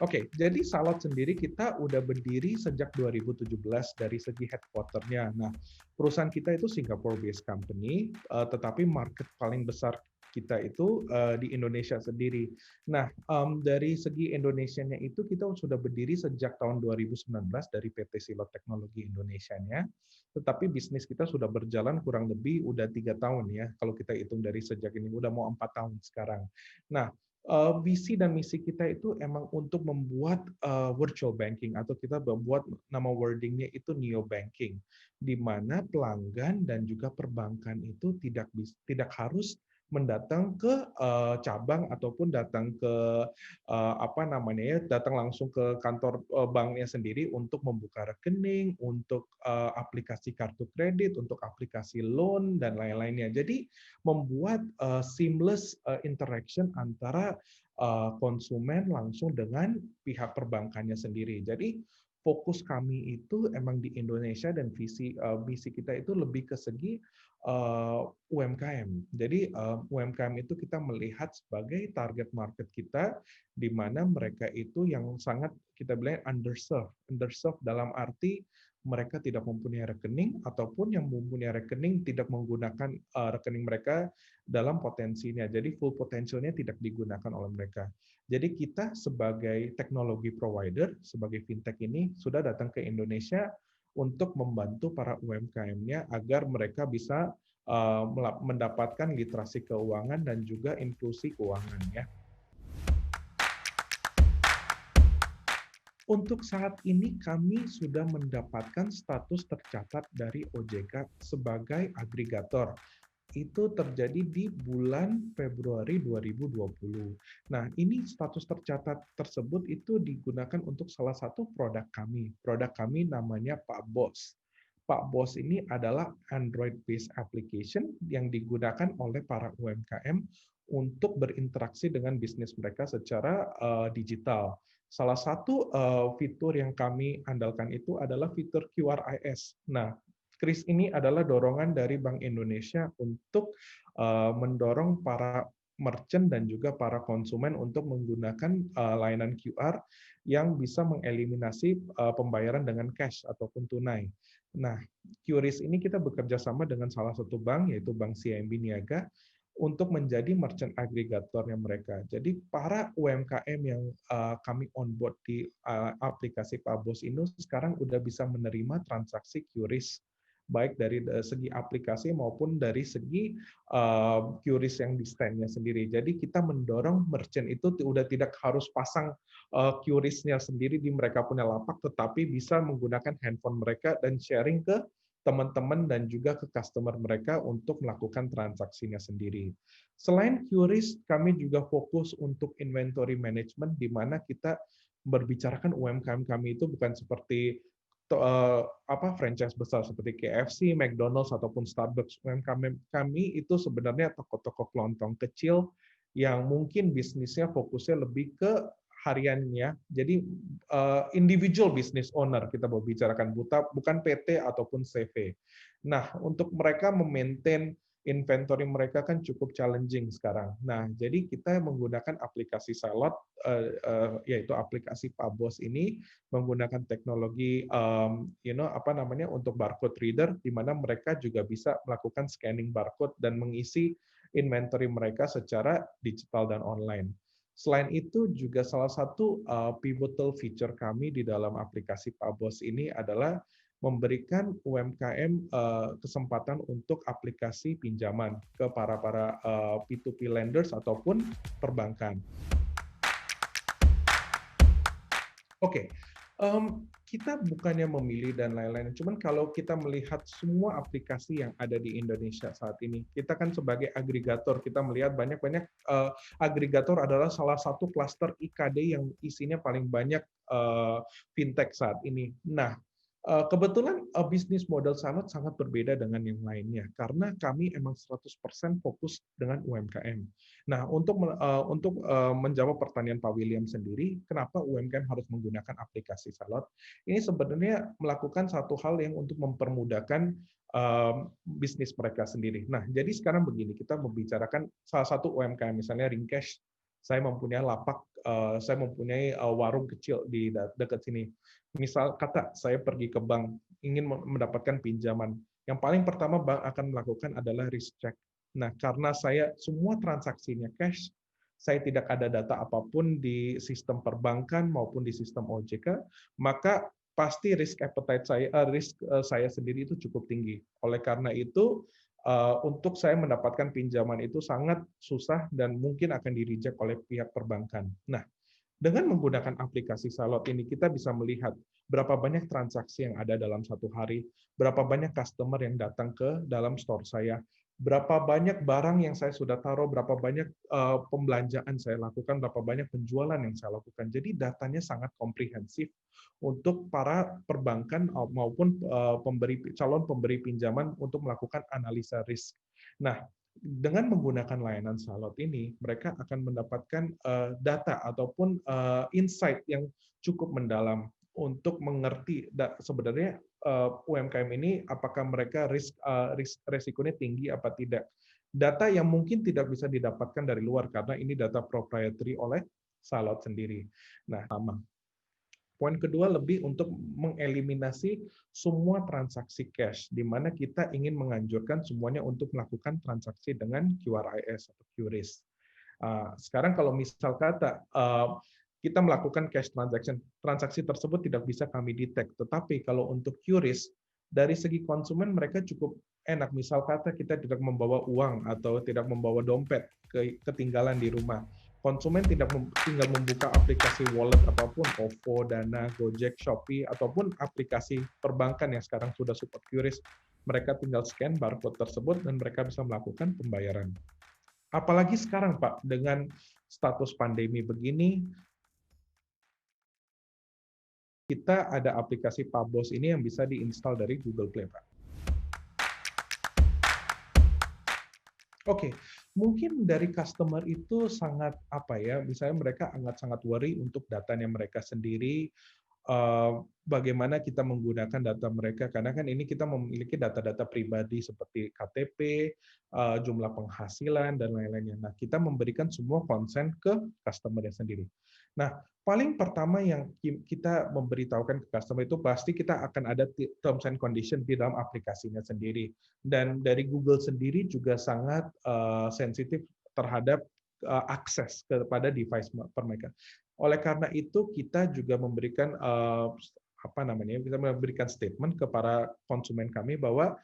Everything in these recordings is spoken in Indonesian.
Oke, jadi Salot sendiri kita udah berdiri sejak 2017 dari segi headquarter-nya. Nah, perusahaan kita itu Singapore-based company, tetapi market paling besar kita itu di Indonesia sendiri. Nah, dari segi Indonesianya itu kita sudah berdiri sejak tahun 2019 dari PT Silot Teknologi Indonesianya, tetapi bisnis kita sudah berjalan kurang lebih udah 3 tahun ya, kalau kita hitung dari sejak ini, udah mau 4 tahun sekarang. Nah, visi dan misi kita itu emang untuk membuat virtual banking atau kita membuat nama wordingnya itu neo banking, di mana pelanggan dan juga perbankan itu tidak harus mendatang ke cabang ataupun datang ke apa namanya ya, datang langsung ke kantor banknya sendiri untuk membuka rekening, untuk aplikasi kartu kredit, untuk aplikasi loan dan lain-lainnya. Jadi membuat seamless interaction antara konsumen langsung dengan pihak perbankannya sendiri. Jadi fokus kami itu emang di Indonesia dan misi kita itu lebih ke segi UMKM. Jadi UMKM itu kita melihat sebagai target market kita, di mana mereka itu yang sangat kita bilang underserved. Underserved dalam arti mereka tidak mempunyai rekening ataupun yang mempunyai rekening tidak menggunakan rekening mereka dalam potensinya. Jadi full potensialnya tidak digunakan oleh mereka. Jadi kita sebagai teknologi provider, sebagai fintech ini sudah datang ke Indonesia untuk membantu para UMKM-nya agar mereka bisa mendapatkan literasi keuangan dan juga inklusi keuangan ya. Untuk saat ini kami sudah mendapatkan status tercatat dari OJK sebagai agregator. Itu terjadi di bulan Februari 2020. Nah, ini status tercatat tersebut itu digunakan untuk salah satu produk kami. Produk kami namanya Pak Bos. Pak Bos ini adalah Android-based application yang digunakan oleh para UMKM untuk berinteraksi dengan bisnis mereka secara digital. Salah satu fitur yang kami andalkan itu adalah fitur QRIS. Nah, Kris ini adalah dorongan dari Bank Indonesia untuk mendorong para merchant dan juga para konsumen untuk menggunakan layanan QR yang bisa mengeliminasi pembayaran dengan cash ataupun tunai. Nah, QRIS ini kita bekerja sama dengan salah satu bank, yaitu Bank CIMB Niaga, untuk menjadi merchant aggregatornya mereka. Jadi para UMKM yang kami onboard di aplikasi Pabos ini sekarang udah bisa menerima transaksi QRIS baik dari segi aplikasi maupun dari segi QRIS yang di stand-nya sendiri. Jadi kita mendorong merchant itu udah tidak harus pasang QRIS-nya sendiri di mereka punya lapak, tetapi bisa menggunakan handphone mereka dan sharing ke teman-teman dan juga ke customer mereka untuk melakukan transaksinya sendiri. Selain QRIS, kami juga fokus untuk inventory management, di mana kita berbicarakan UMKM kami itu bukan seperti franchise besar seperti KFC, McDonald's ataupun Starbucks. UMKM kami itu sebenarnya toko-toko kelontong kecil yang mungkin bisnisnya fokusnya lebih ke hariannya. Jadi individual business owner kita membicarakan, bukan PT ataupun CV. Nah, untuk mereka memaintain inventory mereka kan cukup challenging sekarang. Nah, jadi kita menggunakan aplikasi Salot, yaitu aplikasi Pabos ini menggunakan teknologi, untuk barcode reader, di mana mereka juga bisa melakukan scanning barcode dan mengisi inventory mereka secara digital dan online. Selain itu, juga salah satu pivotal feature kami di dalam aplikasi Pabos ini adalah memberikan UMKM kesempatan untuk aplikasi pinjaman ke para P2P lenders ataupun perbankan. Oke, kita bukannya memilih dan lain-lain, cuman kalau kita melihat semua aplikasi yang ada di Indonesia saat ini, kita kan sebagai agregator, kita melihat banyak-banyak agregator adalah salah satu klaster IKD yang isinya paling banyak fintech saat ini. Nah, kebetulan bisnis model Salot sangat berbeda dengan yang lainnya, karena kami emang 100% fokus dengan UMKM. Nah, untuk menjawab pertanyaan Pak William sendiri, kenapa UMKM harus menggunakan aplikasi Salot? Ini sebenarnya melakukan satu hal yang untuk mempermudahkan bisnis mereka sendiri. Nah, jadi sekarang begini, kita membicarakan salah satu UMKM, misalnya Ringcash saya mempunyai lapak, saya mempunyai warung kecil di dekat sini. Misal kata saya pergi ke bank, ingin mendapatkan pinjaman. Yang paling pertama bank akan melakukan adalah risk check. Nah, karena saya semua transaksinya cash, saya tidak ada data apapun di sistem perbankan maupun di sistem OJK, maka pasti risk appetite saya, saya sendiri itu cukup tinggi. Oleh karena itu, untuk saya mendapatkan pinjaman itu sangat susah dan mungkin akan di-reject oleh pihak perbankan. Nah, dengan menggunakan aplikasi Salot ini, kita bisa melihat berapa banyak transaksi yang ada dalam satu hari, berapa banyak customer yang datang ke dalam store saya, berapa banyak barang yang saya sudah taruh, berapa banyak pembelanjaan saya lakukan, berapa banyak penjualan yang saya lakukan. Jadi datanya sangat komprehensif untuk para perbankan maupun calon pemberi pinjaman untuk melakukan analisa risk. Nah, dengan menggunakan layanan Salot ini, mereka akan mendapatkan data ataupun insight yang cukup mendalam untuk mengerti sebenarnya UMKM ini apakah mereka resikonya tinggi apa tidak. Data yang mungkin tidak bisa didapatkan dari luar karena ini data proprietary oleh Salot sendiri. Nah, sama. Poin kedua lebih untuk mengeliminasi semua transaksi cash, di mana kita ingin menganjurkan semuanya untuk melakukan transaksi dengan QRIS atau QRIS. Sekarang kalau misal kata kita melakukan cash transaction, transaksi tersebut tidak bisa kami detect. Tetapi kalau untuk QRIS, dari segi konsumen mereka cukup enak. Misal kata kita tidak membawa uang atau tidak membawa dompet ketinggalan di rumah. Konsumen tinggal membuka aplikasi wallet apapun, OVO, Dana, Gojek, Shopee, ataupun aplikasi perbankan yang sekarang sudah support QRIS. Mereka tinggal scan barcode tersebut dan mereka bisa melakukan pembayaran. Apalagi sekarang, Pak, dengan status pandemi begini, kita ada aplikasi Pabos ini yang bisa diinstal dari Google Play, Pak. Oke, mungkin dari customer itu sangat apa ya, misalnya mereka sangat worry untuk datanya mereka sendiri, bagaimana kita menggunakan data mereka, karena kan ini kita memiliki data-data pribadi seperti KTP, jumlah penghasilan, dan lain-lainnya. Nah, kita memberikan semua konsen ke customer sendiri. Nah, paling pertama yang kita memberitahukan ke customer itu pasti kita akan ada terms and condition di dalam aplikasinya sendiri. Dan dari Google sendiri juga sangat sensitif terhadap akses kepada device mereka. Oleh karena itu kita juga memberikan kita memberikan statement kepada konsumen kami bahwa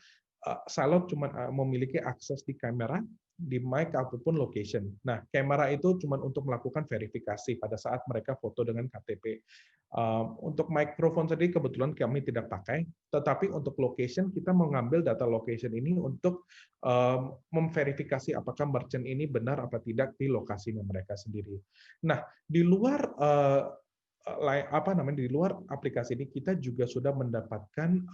Salot cuma memiliki akses di kamera, di mic ataupun location. Nah, kamera itu cuma untuk melakukan verifikasi pada saat mereka foto dengan KTP. Untuk mikrofon sendiri kebetulan kami tidak pakai, tetapi untuk location kita mengambil data location ini untuk memverifikasi apakah merchant ini benar apa tidak di lokasinya mereka sendiri. Nah, di luar di luar aplikasi ini kita juga sudah mendapatkan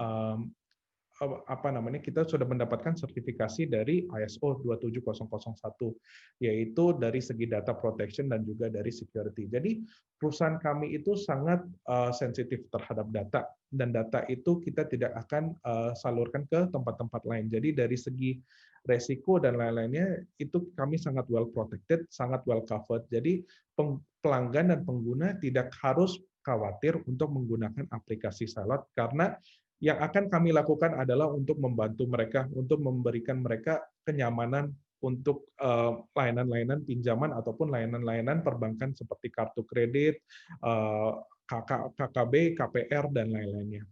kita sudah mendapatkan sertifikasi dari ISO 27001, yaitu dari segi data protection dan juga dari security. Jadi perusahaan kami itu sangat sensitif terhadap data, dan data itu kita tidak akan salurkan ke tempat-tempat lain. Jadi dari segi resiko dan lain-lainnya itu kami sangat well protected, sangat well covered. Jadi pelanggan dan pengguna tidak harus khawatir untuk menggunakan aplikasi Salot, karena yang akan kami lakukan adalah untuk membantu mereka, untuk memberikan mereka kenyamanan untuk layanan-layanan pinjaman ataupun layanan-layanan perbankan seperti kartu kredit, KKB, KPR, dan lain-lainnya.